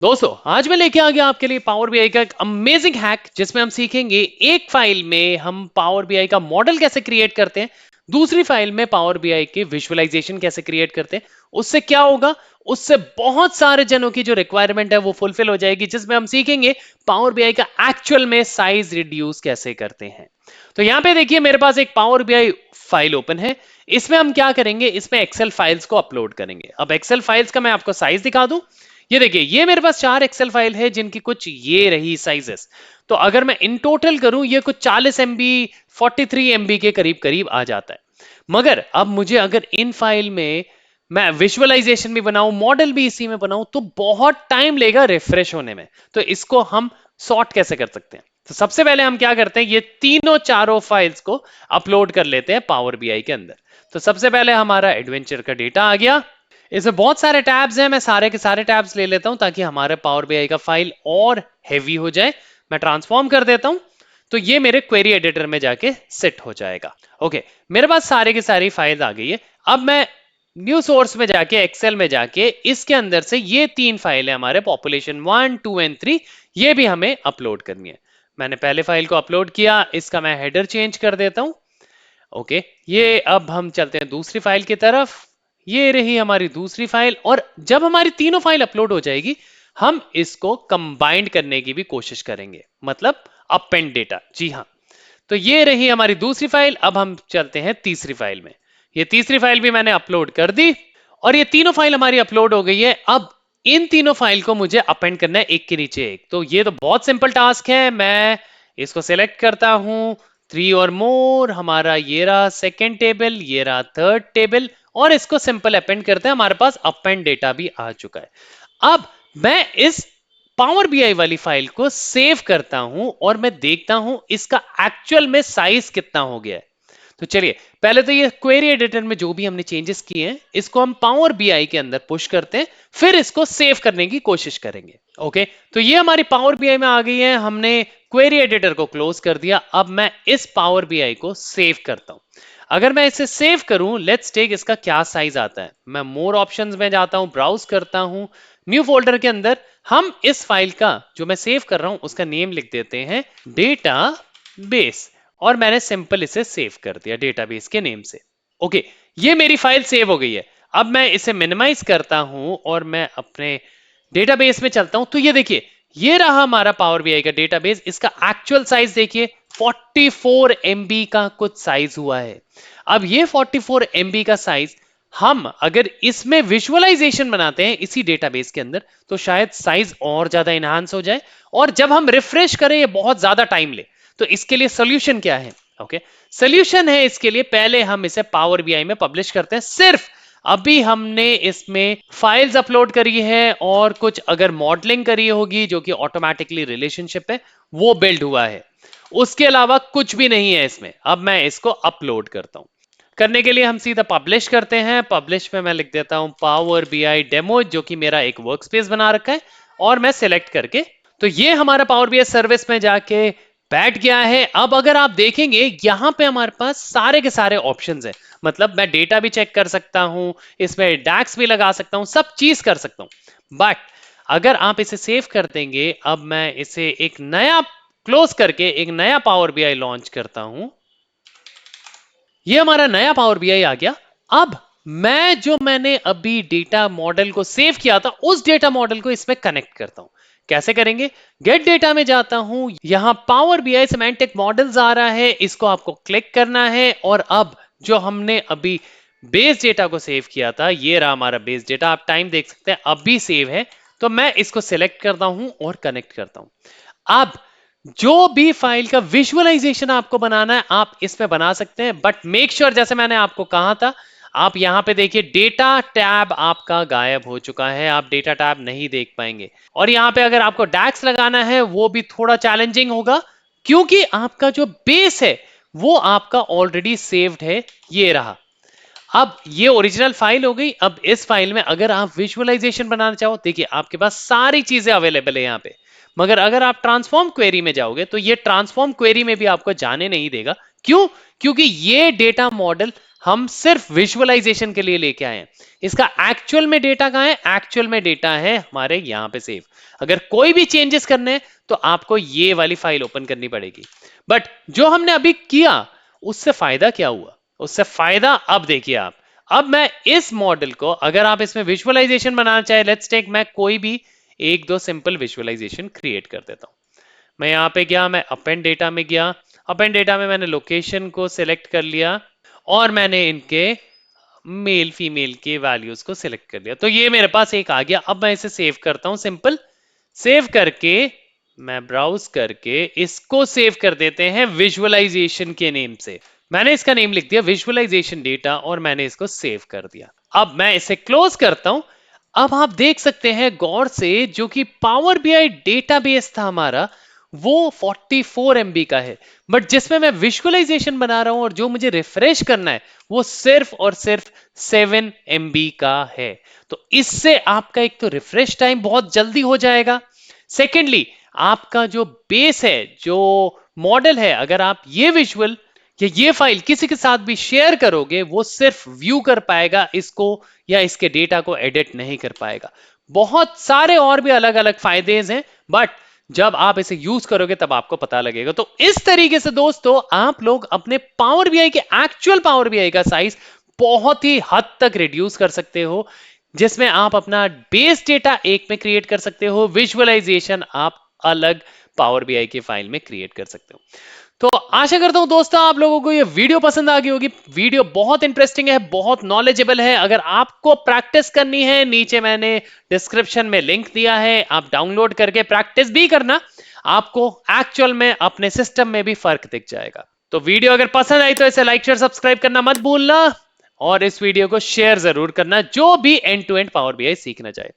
दोस्तों आज मैं लेके आ गया आपके लिए पावर बीआई का एक अमेजिंग हैक जिसमें हम सीखेंगे एक फाइल में हम पावर बीआई का मॉडल कैसे क्रिएट करते हैं, दूसरी फाइल में पावर बीआई के विजुअलाइजेशन कैसे क्रिएट करते हैं। उससे क्या होगा, उससे बहुत सारे जनों की जो रिक्वायरमेंट है वो फुलफिल हो जाएगी, जिसमें हम सीखेंगे पावर बीआई का एक्चुअल में साइज रिड्यूस कैसे करते हैं। तो यहाँ पे देखिए मेरे पास एक पावर बीआई फाइल ओपन है। इसमें हम क्या करेंगे, इसमें एक्सेल फाइल्स को अपलोड करेंगे। अब एक्सेल फाइल्स का मैं आपको साइज दिखा दूं। ये देखिए, ये मेरे पास 4 एक्सेल फाइल है जिनकी कुछ ये रही साइजेस। तो अगर मैं इन टोटल करूं, ये कुछ 40 एमबी 43 एमबी के करीब करीब आ जाता है। मगर अब मुझे अगर इन फाइल में मैं विजुअलाइजेशन भी बनाऊं, मॉडल भी इसी में बनाऊं, तो बहुत टाइम लेगा रिफ्रेश होने में। तो इसको हम सॉर्ट कैसे कर सकते हैं? तो सबसे पहले हम क्या करते हैं, ये तीनों चारों फाइल्स को अपलोड कर लेते हैं पावर बीआई के अंदर। तो सबसे पहले हमारा एडवेंचर का डेटा आ गया। इसमें बहुत सारे टैब्स हैं, मैं सारे के सारे टैब्स ले लेता हूं ताकि हमारे पावर बीआई का फाइल और हैवी हो जाए। मैं ट्रांसफॉर्म कर देता हूं, तो ये मेरे क्वेरी एडिटर में जाके सेट हो जाएगा। ओके, मेरे पास सारे की सारी फाइल आ गई है। अब मैं न्यू सोर्स में जाके, एक्सेल में जाके, इसके अंदर से ये 3 फाइल है हमारे, पॉपुलेशन 1, 2 एंड 3, ये भी हमें अपलोड करनी है। मैंने पहले फाइल को अपलोड किया, इसका मैं हेडर चेंज कर देता हूं। ओके, ये अब हम चलते हैं दूसरी फाइल की तरफ। ये रही हमारी दूसरी फाइल, और जब हमारी तीनों फाइल अपलोड हो जाएगी, हम इसको कंबाइंड करने की भी कोशिश करेंगे, मतलब अपेंड डेटा। जी हाँ, तो ये रही हमारी दूसरी फाइल। अब हम चलते हैं तीसरी फाइल में। ये तीसरी फाइल भी मैंने अपलोड कर दी, और ये तीनों फाइल हमारी अपलोड हो गई है। अब इन तीनों फाइल को मुझे अपेंड करना है एक के नीचे एक। तो ये तो बहुत सिंपल टास्क है। मैं इसको सेलेक्ट करता हूं, 3 और मोर, हमारा ये रहा सेकेंड टेबल, ये रहा थर्ड टेबल, और इसको सिंपल अपेंड करते हैं। हमारे पास अपेंड डेटा भी आ चुका है। अब मैं इस पावर बीआई वाली फाइल को सेव करता हूं और मैं देखता हूं इसका एक्चुअल में साइज कितना हो गया है। तो चलिए, पहले तो ये क्वेरी एडिटर में जो भी हमने चेंजेस किए हैं, इसको हम पावर बीआई के अंदर पुश करते हैं, फिर इसको सेव करने की कोशिश करेंगे। ओके, तो ये हमारी पावर बीआई में आ गई है। हमने क्वेरी एडिटर को क्लोज कर दिया। अब मैं इस पावर बीआई को सेव करता हूं। अगर मैं इसे सेव करूं, लेट्स टेक, इसका क्या साइज आता है। मैं मोर ऑप्शंस में जाता हूं, ब्राउज करता हूं, न्यू फोल्डर के अंदर हम इस फाइल का जो मैं सेव कर रहा हूं उसका नेम लिख देते हैं डेटा बेस, और मैंने सिंपल इसे सेव कर दिया डेटाबेस के नेम से। ओके, ये मेरी फाइल सेव हो गई है। अब मैं इसे मिनिमाइज करता हूं और मैं अपने डेटाबेस में चलता हूं। तो ये देखिए, ये रहा हमारा पावर बीआई का डेटाबेस। इसका एक्चुअल साइज देखिए, 44 एमबी का कुछ साइज हुआ है। अब ये 44 एमबी का साइज हम अगर इसमें विजुअलाइजेशन बनाते हैं इसी डेटाबेस के अंदर, तो शायद साइज और ज्यादा इनहांस हो जाए, और जब हम रिफ्रेश करें ये बहुत ज्यादा टाइम ले। तो इसके लिए सोल्यूशन क्या है? ओके, सोल्यूशन है इसके लिए, पहले हम इसे पावर बीआई में पब्लिश करते हैं। सिर्फ अभी हमने इसमें फाइल्स अपलोड करी है और कुछ अगर मॉडलिंग करी होगी जो कि ऑटोमेटिकली रिलेशनशिप है, वो बिल्ड हुआ है। उसके अलावा कुछ भी नहीं है इसमें। अब मैं इसको अपलोड करता हूं। करने के लिए हम सीधा पब्लिश करते हैं। पब्लिश में मैं लिख देता हूं पावर बीआई डेमो, जो कि मेरा एक वर्कस्पेस बना रखा है, और मैं सिलेक्ट करके, तो ये हमारा पावर बीआई सर्विस में जाके बैठ गया है। अब अगर आप देखेंगे, यहां पे हमारे पास सारे के सारे ऑप्शंस हैं। मतलब मैं डेटा भी चेक कर सकता हूं, इसमें डैक्स भी लगा सकता हूं, सब चीज कर सकता हूं। बट अगर आप इसे सेव कर देंगे, अब मैं इसे एक नया क्लोज करके एक नया पावर बीआई लॉन्च करता हूं। ये हमारा नया पावर बीआई आ गया। अब मैंने अभी डेटा मॉडल को सेव किया था, उस डेटा मॉडल को इसमें कनेक्ट करता हूं। कैसे करेंगे? गेट डेटा में जाता हूं, यहां पावर बीआई सिमेंटिक मॉडल्स आ रहा है, इसको आपको क्लिक करना है। और अब जो हमने अभी बेस डेटा को सेव किया था, ये रहा हमारा बेस डेटा। आप टाइम देख सकते हैं, अभी सेव है। तो मैं इसको सिलेक्ट करता हूं और कनेक्ट करता हूं। अब जो भी फाइल का विजुअलाइजेशन आपको बनाना है, आप इसमें बना सकते हैं, बट मेक श्योर, जैसे मैंने आपको कहा था, आप यहां पे देखिए डेटा टैब आपका गायब हो चुका है। आप डेटा टैब नहीं देख पाएंगे। और यहां पे अगर आपको डैक्स लगाना है, वो भी थोड़ा चैलेंजिंग होगा, क्योंकि आपका जो बेस है वो आपका ऑलरेडी सेव्ड है। ये रहा। अब ये ओरिजिनल फाइल हो गई। अब इस फाइल में अगर आप विजुअलाइजेशन बनाना चाहो, देखिए आपके पास सारी चीजें अवेलेबल है यहाँ पे। मगर अगर आप ट्रांसफॉर्म क्वेरी में जाओगे, तो ये ट्रांसफॉर्म क्वेरी में भी आपको जाने नहीं देगा। क्यों? क्योंकि ये डेटा मॉडल हम सिर्फ विजुअलाइजेशन के लिए लेके आए हैं। इसका एक्चुअल में डेटा कहाँ है? एक्चुअल में डेटा है हमारे यहाँ पे सेव। अगर कोई भी चेंजेस करने हैं तो आपको ये वाली फाइल ओपन करनी पड़ेगी। बट जो हमने अभी किया उससे फायदा क्या हुआ? उससे फायदा अब देखिए आप। अब मैं इस मॉडल को, अगर आप इसमें विजुअलाइजेशन बनाना चाहे, लेट्स टेक, मैं कोई भी एक दो सिंपल विजुअलाइजेशन क्रिएट कर देता हूं। मैं यहाँ पे गया, मैं अपेंड डेटा में गया, अपेंड डेटा में मैंने लोकेशन को सिलेक्ट कर लिया और मैंने इनके मेल फीमेल के वैल्यूज को सिलेक्ट कर लिया। तो ये मेरे पास एक आ गया। अब मैं इसे सेव करता हूं, सिंपल सेव करके मैं ब्राउज करके इसको सेव कर देते हैं विजुअलाइजेशन के नेम से। मैंने इसका नेम लिख दिया विजुअलाइजेशन डेटा और मैंने इसको सेव कर दिया। अब मैं इसे क्लोज करता हूं। अब आप देख सकते हैं गौर से, जो कि पावर बीआई डेटाबेस था हमारा, वो 44 MB का है, बट जिसमें मैं विजुअलाइजेशन बना रहा हूं और जो मुझे रिफ्रेश करना है वो सिर्फ और सिर्फ 7 MB का है। तो इससे आपका एक तो रिफ्रेश टाइम बहुत जल्दी हो जाएगा, सेकेंडली आपका जो बेस है, जो मॉडल है, अगर आप ये विजुअल या ये फाइल किसी के साथ भी शेयर करोगे वो सिर्फ व्यू कर पाएगा इसको या इसके डेटा को एडिट नहीं कर पाएगा। बहुत सारे और भी अलग अलग फायदे हैं, बट जब आप इसे यूज करोगे तब आपको पता लगेगा। तो इस तरीके से दोस्तों आप लोग अपने पावर बीआई के एक्चुअल पावर बीआई का साइज बहुत ही हद तक रिड्यूस कर सकते हो, जिसमें आप अपना बेस डेटा एक में क्रिएट कर सकते हो, विजुअलाइजेशन आप अलग पावर बीआई की फाइल में क्रिएट कर सकते हो। तो आशा करता हूं दोस्तों आप लोगों को ये वीडियो पसंद आ गई होगी। वीडियो बहुत इंटरेस्टिंग है, बहुत नॉलेजेबल है। अगर आपको प्रैक्टिस करनी है, नीचे मैंने डिस्क्रिप्शन में लिंक दिया है, आप डाउनलोड करके प्रैक्टिस भी करना, आपको एक्चुअल में अपने सिस्टम में भी फर्क दिख जाएगा। तो वीडियो अगर पसंद आई तो इसे लाइक शेयर सब्सक्राइब करना मत भूलना और इस वीडियो को शेयर जरूर करना जो भी end to end power BI सीखना चाहे।